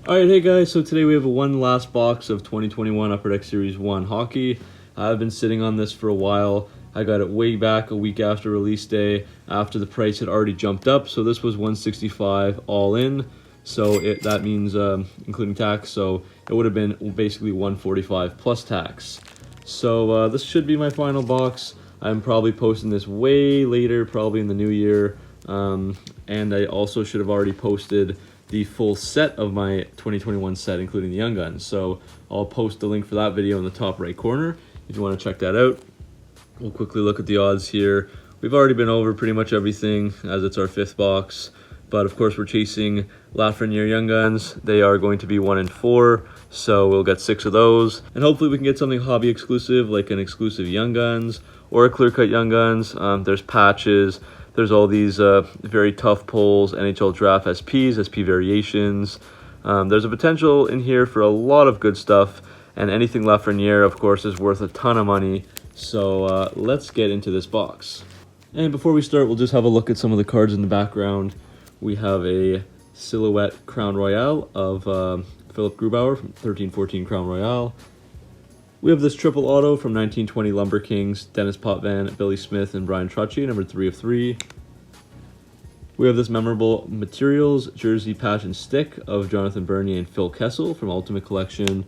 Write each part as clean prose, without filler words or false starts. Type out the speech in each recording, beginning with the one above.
Alright, hey guys, so today we have one last box of 2021 Upper Deck Series 1 hockey. I've been sitting on this for a while. I got it way back a week after release day, after the price had already jumped up, so this was $165 all in, so that means including tax, so it would have been basically $145 plus tax. So this should be my final box. I'm probably posting this way later, probably in the new year, and I also should have already posted the full set of my 2021 set, including the Young Guns. So I'll post the link for that video in the top right corner if you want to check that out. We'll quickly look at the odds here. We've already been over pretty much everything as it's our 5th box, but of course we're chasing Lafreniere Young Guns. They are going to be 1 in 4, so we'll get 6 of those, and hopefully we can get something hobby exclusive, like an exclusive Young Guns or a clear cut Young Guns. There's patches. There's all these very tough pulls, NHL Draft SPs, SP variations. There's a potential in here for a lot of good stuff, and anything Lafreniere, of course, is worth a ton of money. So let's get into this box. And before we start, we'll just have a look at some of the cards in the background. We have a Silhouette Crown Royale of Philipp Gruabuer from 1314 Crown Royale. We have this triple auto from 1920 Lumber Kings, Dennis Potvin, Billy Smith, and Brian Trottier, number 3 of 3. We have this memorable Materials Jersey Patch and Stick of Jonathan Bernier and Phil Kessel from Ultimate Collection.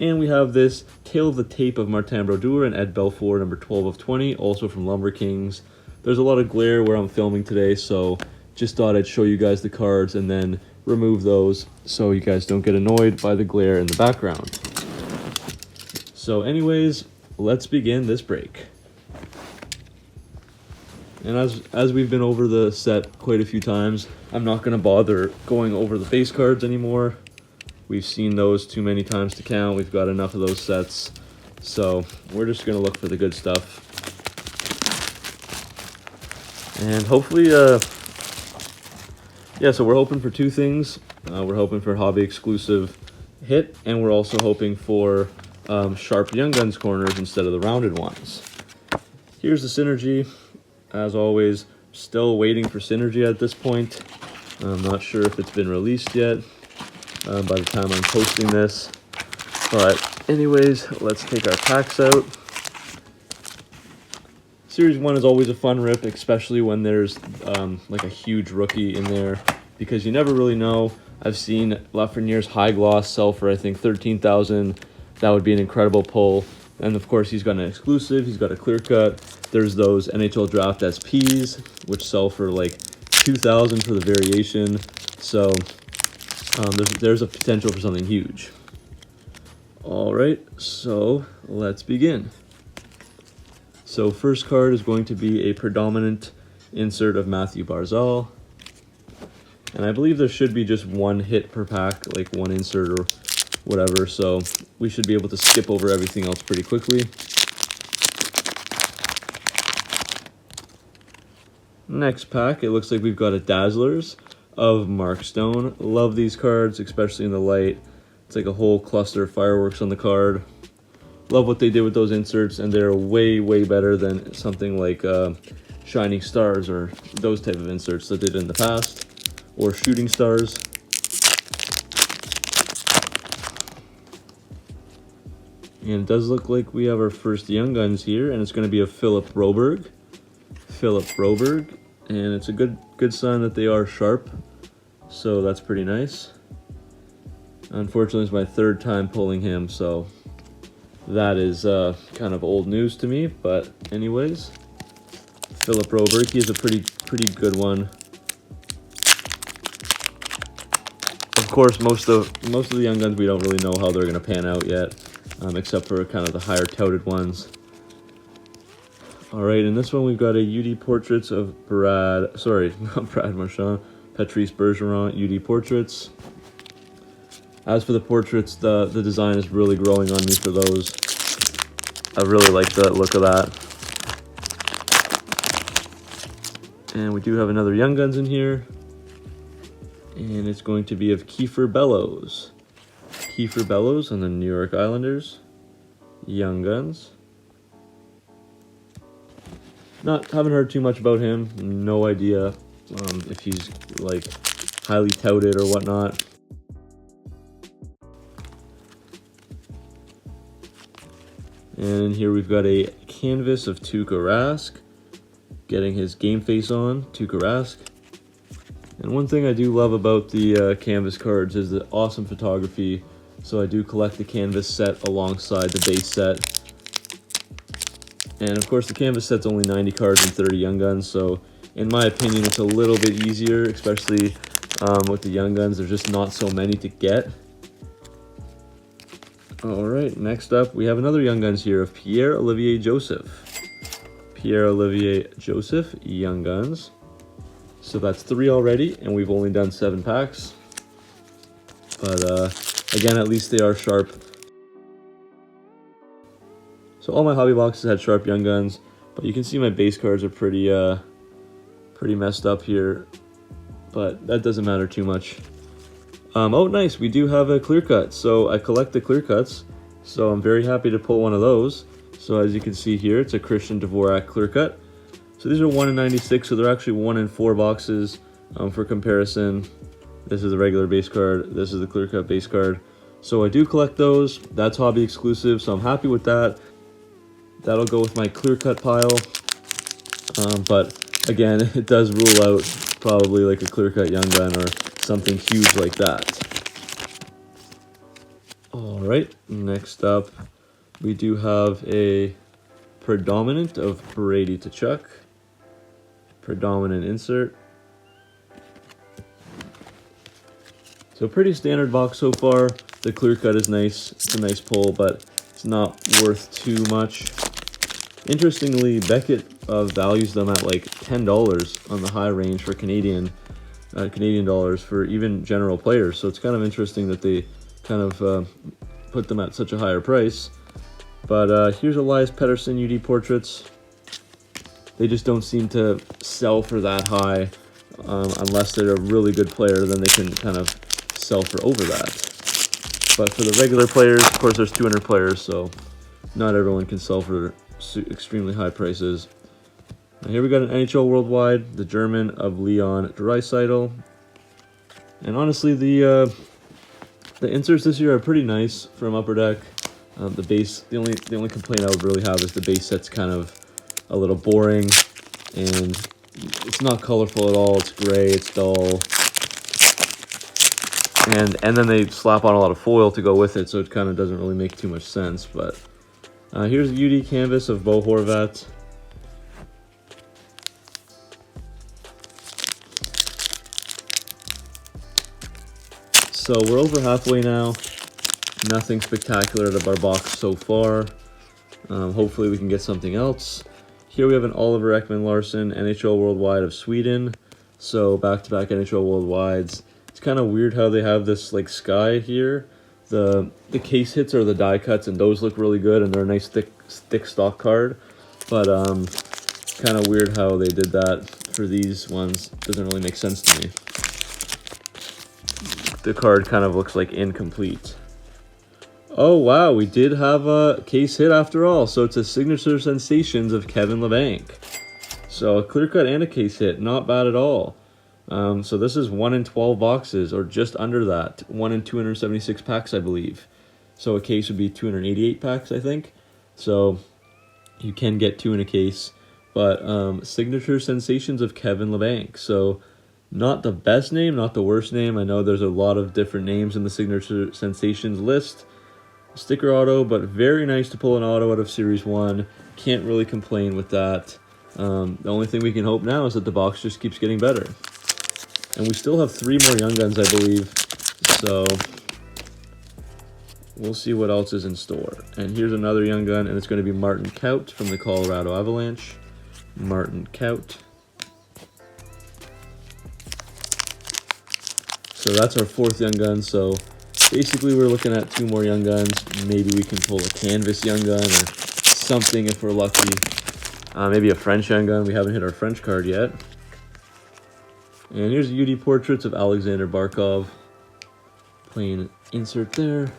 And we have this Tale of the Tape of Martin Brodeur and Ed Belfour, number 12 of 20, also from Lumber Kings. There's a lot of glare where I'm filming today, so just thought I'd show you guys the cards and then remove those so you guys don't get annoyed by the glare in the background. So anyways, let's begin this break. And as we've been over the set quite a few times, I'm not going to bother going over the base cards anymore. We've seen those too many times to count. We've got enough of those sets. So we're just going to look for the good stuff. And hopefully, yeah, so we're hoping for 2 things. We're hoping for hobby exclusive hit, and we're also hoping for sharp Young Guns corners instead of the rounded ones. Here's the Synergy. As always, still waiting for Synergy at this point. I'm not sure if it's been released yet by the time I'm posting this. But anyways, let's take our packs out. Series 1 is always a fun rip, especially when there's like a huge rookie in there, because you never really know. I've seen Lafreniere's High Gloss sell for, I think, $13,000. That would be an incredible pull. And of course, he's got an exclusive. He's got a clear cut. There's those NHL Draft SPs, which sell for like $2,000 for the variation. So there's a potential for something huge. All right, so let's begin. So first card is going to be a predominant insert of Matthew Barzal. And I believe there should be just 1 hit per pack, like 1 insert or whatever, so we should be able to skip over everything else pretty quickly. Next pack, it looks like we've got a Dazzlers of Mark Stone. Love these cards, especially in the light. It's like a whole cluster of fireworks on the card. Love what they did with those inserts, and they're way, way better than something like Shining Stars or those type of inserts that they did in the past, or Shooting Stars. And it does look like we have our first Young Guns here, and it's going to be a Philipp Broberg. And it's a good sign that they are sharp, so that's pretty nice. Unfortunately, it's my 3rd time pulling him, so that is kind of old news to me. But anyways, Philipp Broberg, he is a pretty good one. Of course, most of the Young Guns we don't really know how they're going to pan out yet, except for kind of the higher touted ones. All right, in this one we've got a UD Portraits of not Brad Marchand, Patrice Bergeron UD Portraits. As for the portraits, the design is really growing on me for those. I really like the look of that. And we do have another Young Guns in here. And it's going to be of Kiefer Bellows. Kiefer Bellows on the New York Islanders. Young Guns. Haven't heard too much about him. No idea if he's like highly touted or whatnot. And here we've got a canvas of Tuukka Rask, getting his game face on, Tuukka Rask. And one thing I do love about the canvas cards is the awesome photography. So I do collect the canvas set alongside the base set. And of course the canvas set's only 90 cards and 30 Young Guns, so in my opinion it's a little bit easier, especially with the Young Guns. There's just not so many to get. Alright, next up we have another Young Guns here of Pierre-Olivier Joseph. Pierre-Olivier Joseph, Young Guns. So that's 3 already, and we've only done 7 packs. But again, at least they are sharp. So all my hobby boxes had sharp Young Guns, but you can see my base cards are pretty messed up here. But that doesn't matter too much. Oh, nice, we do have a clear cut. So I collect the clear cuts, so I'm very happy to pull one of those. So as you can see here, it's a Christian Dvorak clear cut. So these are 1 in 96, so they're actually 1 in 4 boxes. For comparison, this is a regular base card, this is the clear cut base card. So I do collect those, that's hobby exclusive, so I'm happy with that. That'll go with my clear cut pile. But again, it does rule out probably like a clear cut Young Gun or something huge like that. Alright, next up we do have a predominant of Brady to Chuck. Predominant insert. So pretty standard box so far. The clear cut is nice. It's a nice pull, but it's not worth too much. Interestingly, Beckett values them at like $10 on the high range for Canadian dollars for even general players. So it's kind of interesting that they kind of put them at such a higher price. But here's Elias Petterson UD portraits. They just don't seem to sell for that high unless they're a really good player, then they can kind of sell for over that. But for the regular players, of course there's 200 players, so not everyone can sell for extremely high prices. Now here we got an NHL Worldwide, the German of Leon Draisaitl. And honestly, the inserts this year are pretty nice from Upper Deck. The base, the only complaint I would really have is the base set's kind of a little boring, and it's not colorful at all. It's gray, it's dull, and then they slap on a lot of foil to go with it, so it kind of doesn't really make too much sense. But here's a UD canvas of Bo Horvat. So we're over halfway now. Nothing spectacular out of our box so far. Hopefully we can get something else. Here we have an Oliver Ekman Larson NHL Worldwide of Sweden. So back-to-back NHL Worldwides. It's kind of weird how they have this like sky here. The case hits are the die cuts, and those look really good, and they're a nice thick stock card. But kind of weird how they did that for these ones. Doesn't really make sense to me. The card kind of looks like incomplete. Oh wow, we did have a case hit after all. So it's a Signature Sensations of Kevin Labanc. So a clear cut and a case hit, not bad at all. So this is 1 in 12 boxes, or just under that. 1 in 276 packs, I believe. So a case would be 288 packs, I think. So you can get 2 in a case. But Signature Sensations of Kevin Labanc. So not the best name, not the worst name. I know there's a lot of different names in the Signature Sensations list. Sticker auto, but very nice to pull an auto out of Series 1. Can't really complain with that. The only thing we can hope now is that the box just keeps getting better. And we still have 3 more Young Guns, I believe. So we'll see what else is in store. And here's another Young Gun, and it's going to be Martin Kaut from the Colorado Avalanche. Martin Kaut. So that's our 4th Young Gun. So basically we're looking at 2 more Young Guns. Maybe we can pull a canvas Young Gun or something if we're lucky. Maybe a French Young Gun. We haven't hit our French card yet. And here's the UD portraits of Alexander Barkov. Plain insert there.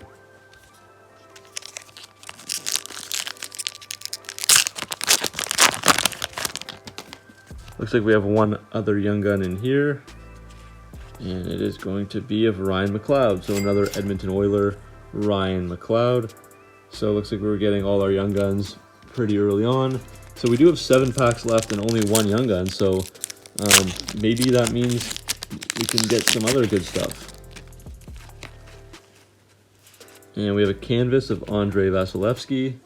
Looks like we have 1 other Young Gun in here. And it is going to be of Ryan McLeod. So another Edmonton Oiler, Ryan McLeod. So it looks like we're getting all our young guns pretty early on. So we do have 7 packs left and only 1 young gun. So maybe that means we can get some other good stuff. And we have a canvas of Andrei Vasilevsky.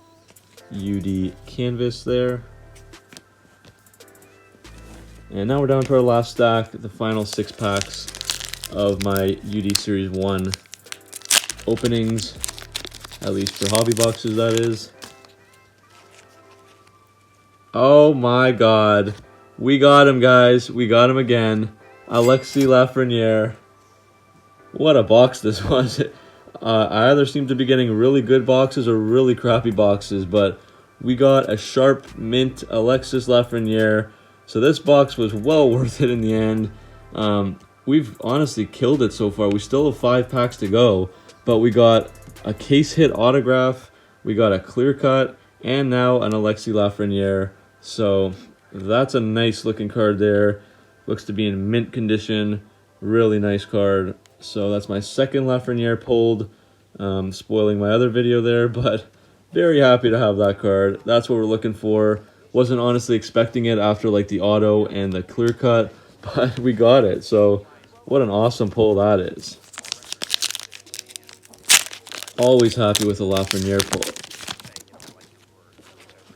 UD canvas there. And now we're down to our last stack, the final 6 packs of my UD Series 1 openings, at least for hobby boxes, that is. Oh my god. We got him, guys. We got him again. Alexis Lafreniere. What a box this was. I either seem to be getting really good boxes or really crappy boxes, but we got a sharp mint Alexis Lafreniere. So this box was well worth it in the end. We've honestly killed it so far. We still have 5 packs to go, but we got a case hit autograph, we got a clear cut, and now an Alexis Lafreniere. So that's a nice looking card there. Looks to be in mint condition. Really nice card. So that's my second Lafreniere pulled. Spoiling my other video there, but very happy to have that card. That's what we're looking for. Wasn't honestly expecting it after like the auto and the clear cut, but we got it. So what an awesome pull that is. Always happy with a Lafreniere pull.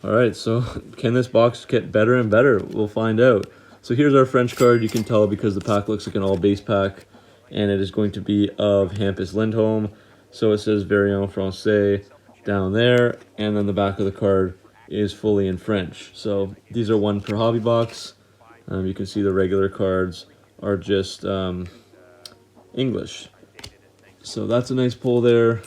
Alright, so can this box get better and better? We'll find out. So here's our French card. You can tell because the pack looks like an all base pack, and it is going to be of Hampus Lindholm. So it says Variant Francais down there, and then the back of the card is fully in French. So these are 1 per hobby box. You can see the regular cards are just English. So that's a nice pull there.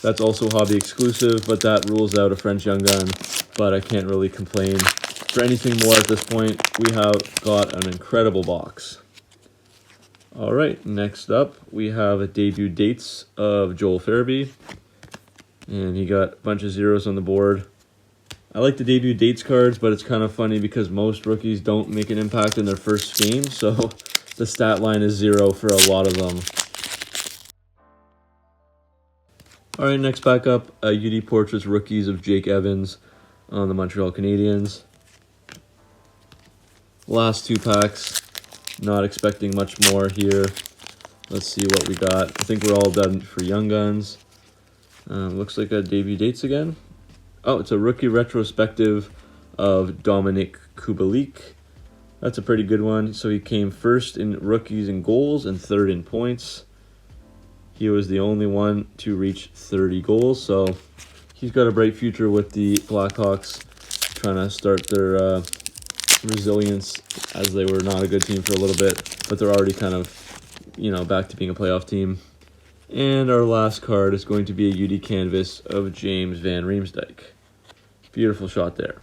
That's also hobby exclusive, but that rules out a French young gun. But I can't really complain for anything more at this point. We have got an incredible box. All right, next up we have a debut dates of Joel Fairby, and he got a bunch of zeros on the board. I like the debut dates cards, but it's kind of funny because most rookies don't make an impact in their first game, so the stat line is 0 for a lot of them. All right, next back up, UD Portraits rookies of Jake Evans on the Montreal Canadiens. Last 2 packs. Not expecting much more here. Let's see what we got. I think we're all done for young guns. Looks like a debut dates again. Oh, it's a rookie retrospective of Dominic Kubalik. That's a pretty good one. So he came first in rookies and goals and 3rd in points. He was the only one to reach 30 goals. So he's got a bright future with the Blackhawks, trying to start their resilience, as they were not a good team for a little bit, but they're already kind of, you know, back to being a playoff team. And our last card is going to be a UD canvas of James Van Riemsdyk. Beautiful shot there.